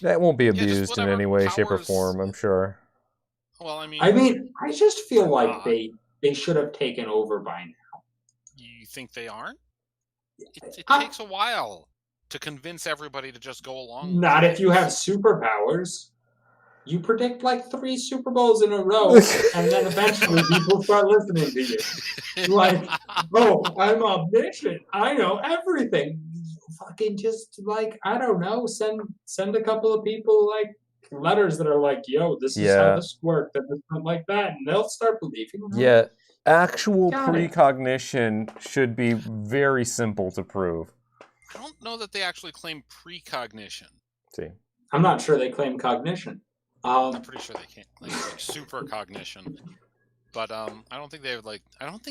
that won't be just abused in whatever any way, shape, or powers- form. I'm sure. Well, I mean, I just feel they're like not. they should have taken over by now. you think they aren't? It I- takes a while to convince everybody to just go along. with Not if you have things. superpowers. You predict like 3 Super Bowls in a row, and then eventually people start listening to you. Like, oh, I'm omniscient. I know everything. Fucking just like, I don't know, send a couple of people like letters that are like, yo, this is Yeah. how this worked, and this went like that, and they'll start believing. them. Yeah, actual Got it. precognition should be very simple to prove. I don't know that they actually claim precognition. See, I'm not sure they claim cognition. I'm pretty sure they can't claim like supercognition. But I don't think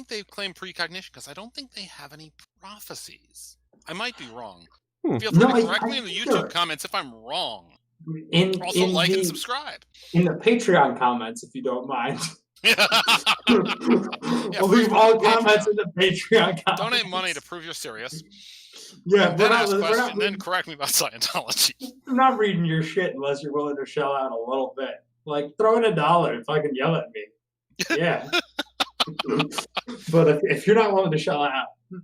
they claim precognition because I don't think they have any prophecies. I might be wrong. Hmm. Feel free No, to I- correct me I in the think YouTube you're- comments if I'm wrong. Also, in like the, and subscribe. in the Patreon comments, if you don't mind. I'll free leave all Patreon. comments in the Patreon comments. Donate money to prove you're serious. Yeah, Then ask we're questions, not, and then correct me about Scientology. I'm not reading your shit unless you're willing to shell out a little bit. Like, throw in $1 and fucking yell at me. Yeah. But if you're not willing to shell out, I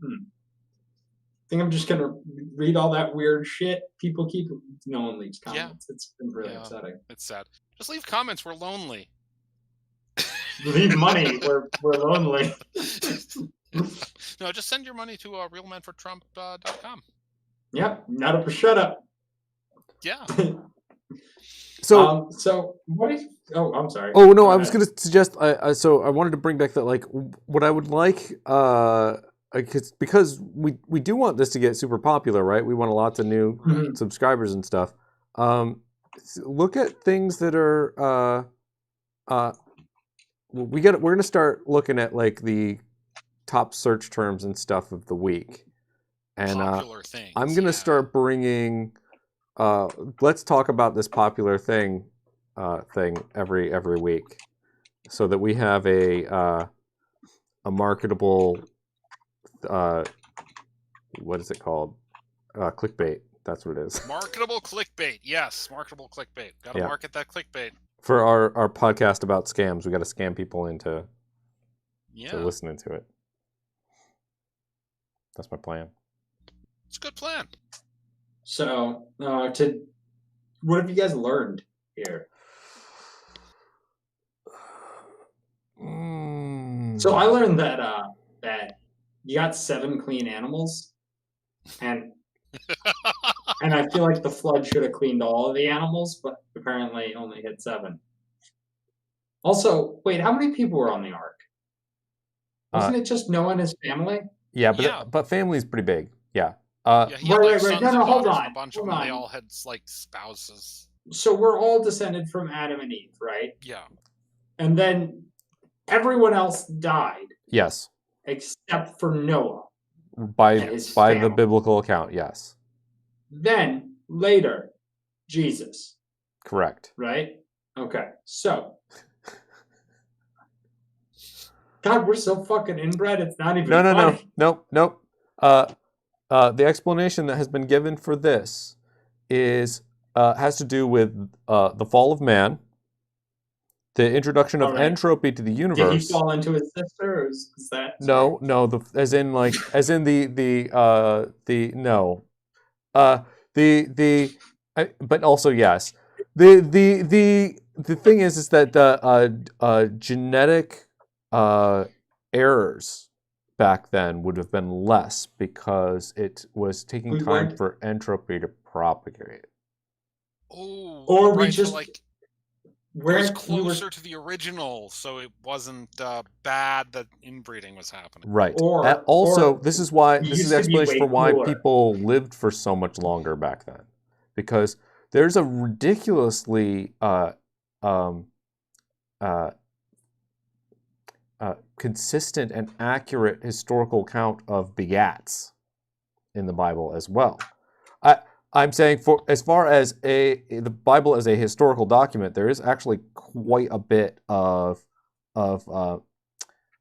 think I'm just gonna read all that weird shit. People keep no one leaves comments. It's been really Yeah. upsetting. It's sad. Just leave comments. We're lonely. Leave money. We're lonely. No, just send your money to realmenfortrump.com. Yep. Not up or shut up. Yeah. so So what is? Oh, I'm sorry. oh no, Go I was ahead. going to suggest. So I wanted to bring back that like what I would like. Because we do want this to get super popular, right? We want lots of new Mhm. subscribers and stuff. Look at things that are we're gonna start looking at like the top search terms and stuff of the week, and Popular things. I'm gonna yeah. start bringing. Let's talk about this popular thing every week, so that we have a marketable. What is it called? Clickbait. That's what it is. Marketable clickbait. Yes, marketable clickbait. Got to Yeah. market that clickbait. For our podcast about scams, we got to scam people into Yeah, listening to it. That's my plan. it's a good plan. So, what have you guys learned here? So I learned that you got 7 clean animals, and I feel like the flood should have cleaned all of the animals, but apparently only hit 7. Also, wait, how many people were on the ark? Wasn't it just Noah and his family? Yeah, but Yeah. but family's pretty big. Yeah. Yeah, he had Wait, like wait, wait. sons No, and no, hold daughters and on, a bunch hold of them. They on. all had like spouses. So we're all descended from Adam and Eve, right? Yeah. And then everyone else died Yes, except for Noah by and his the family. biblical account, yes, Then later, Jesus, correct. right? Okay, so God, we're so fucking inbred. It's not even No. funny. Nope. The explanation that has been given for this is has to do with the fall of man, the introduction of All right. entropy to the Did he universe. fall into his sister, or is that No, as in no, but also yes. The thing is that the genetic errors back then would have been less because it was taking We time weren't- for entropy to propagate. Oh, Or we right, so, just- like it where was we were- closer to the original, so it wasn't bad that inbreeding was happening. Right. Or- Also, or this is why we this is used the to be explanation for way why cooler. people lived for so much longer back then, because there's a ridiculously consistent and accurate historical account of begats in the Bible as well. I'm saying, for as far as the Bible as a historical document, there is actually quite a bit of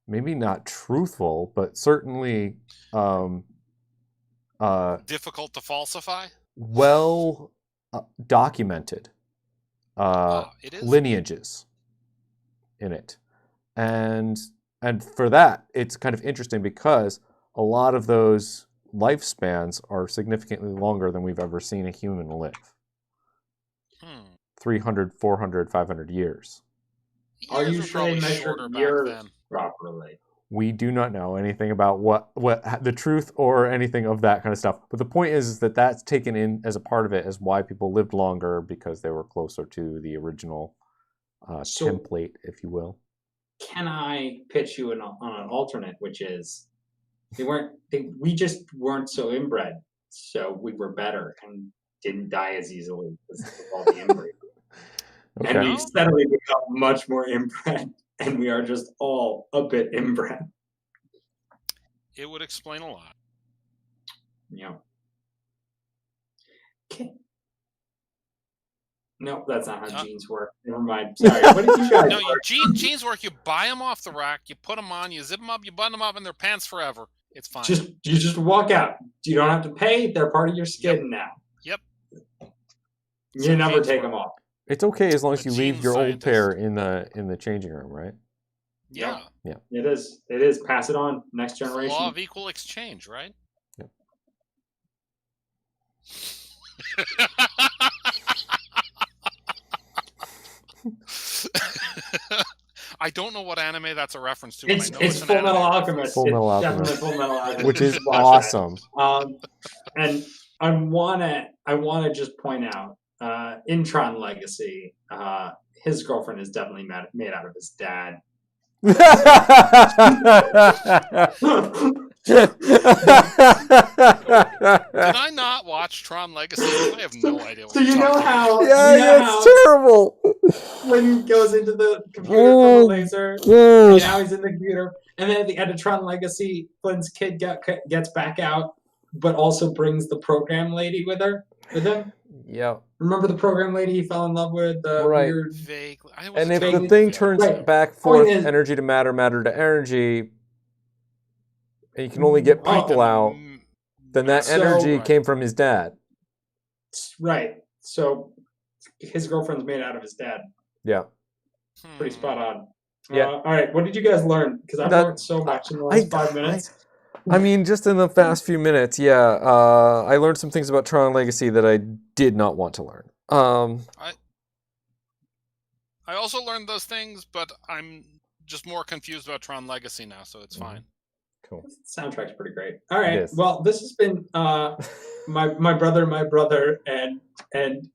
maybe not truthful, but certainly Difficult to falsify? well documented It is. lineages in it, and for that, it's kind of interesting because a lot of those lifespans are significantly longer than we've ever seen a human live. 300, 400, 500 years. Are Years you were sure they probably measured shorter back years then. properly? We do not know anything about what the truth or anything of that kind of stuff. But the point is that that's taken in as a part of it as why people lived longer, because they were closer to the original So- template, if you will. Can I pitch you on an alternate, which is we just weren't so inbred, so we were better and didn't die as easily because of all the inbreeding. And Okay. we've steadily become much more inbred, and we are just all a bit inbred. It would explain a lot. Yeah. Okay. No, that's not how genes work. Never mind. Sorry. What did you guys No, learn? jeans work. You buy them off the rack, you put them on, you zip them up, you button them up, and they're pants forever. It's fine. You just walk out. You don't have to pay. They're part of your skin now. Yep. You So never jeans take work. them off. It's okay as long as A you leave gene your old scientist. pair in the changing room, right? Yeah. It is. It is. Pass it on. Next It's the generation. law of equal exchange, right? Yep. I don't know what anime that's a reference to. But I know It's an Full anime Metal reference. Alchemist. Full It's Metal definitely Alchemist. Full Metal Alchemist. Which is Watch that. awesome. And I wanna just point out, in Tron Legacy, his girlfriend is definitely made out of his dad. Did I not watch Tron Legacy? I have no idea what So you're you know talking about. how Yeah, you know how it's terrible. when he goes into the computer from the laser, and now he's in the computer, and then at the end of Tron Legacy, Flynn's kid gets back out, but also brings the program lady with him. Yeah. Remember the program lady he fell in love with? The Right. weird. Vaguely. I And wasn't if the totally thing vague. turns Right. back forth, is- energy to matter, matter to energy, and you can only get Oh, people out, then that So- energy Right. came from his dad. Right. So his girlfriend's made out of his dad. Yeah. Pretty spot on. Yeah. All right. What did you guys learn? Because I've That- learned so much in the last 5 minutes. I mean, just in the past few minutes, yeah. I learned some things about Tron Legacy that I did not want to learn. I also learned those things, but I'm just more confused about Tron Legacy now, so it's fine. Cool. Soundtrack's pretty great. All right. is. Well, this has been my brother, and my It's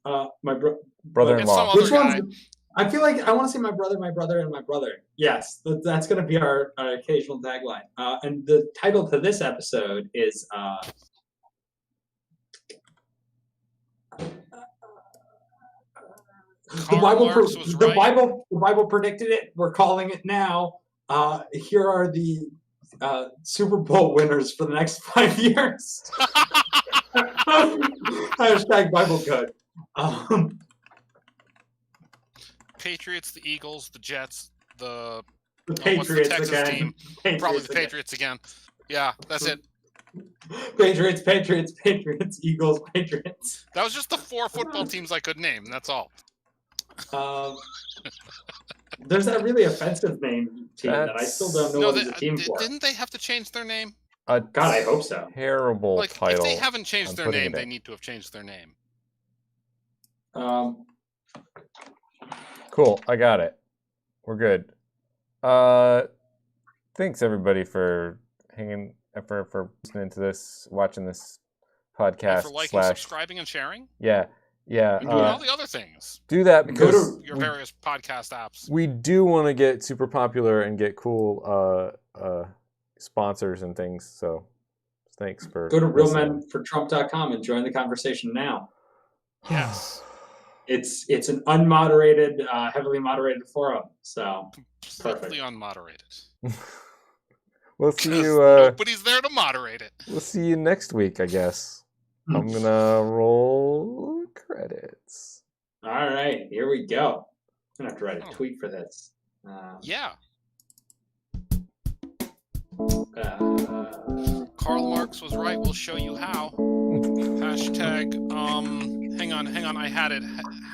Brother-in-law. some other Which guy. one's? I feel like I want to say my brother, and my brother. Yes, that's going to be our occasional tagline. And the title to this episode is The Bible, Marx was the right. Bible predicted it. We're calling it now. Here are the Super Bowl winners for the next 5 years. Hashtag Bible good. Patriots, the Eagles, the Jets, the Patriots Texas again. team? Patriots Probably the again. Patriots again. Yeah, that's it. Patriots, Eagles, Patriots. That was just the 4 football teams I could name. That's all. There's that really offensive name team that I still don't know No, what is a team for. didn't they have to change their name? God, I hope so. Terrible Like, title. if they haven't changed I'm their putting name, it they in. need to have changed their name. Cool. I got it. We're good. Thanks everybody for hanging for listening to this, watching this podcast. For liking, subscribing, and sharing. Yeah. And doing all the other things. Do that because Your various podcast apps. we do want to get super popular and get cool sponsors and things. So thanks for Go to listening. realmenfortrump.com and join the conversation now. Yes. It's an unmoderated, heavily moderated forum. So Completely unmoderated. We'll see 'Cause you. nobody's there to moderate it. We'll see you next week, I guess. I'm gonna roll credits. All right, here we go. I'm gonna have to write a tweet for this. Yeah. Uh, Karl Marx was right. We'll show you how. Hashtag. Hang on. I had it.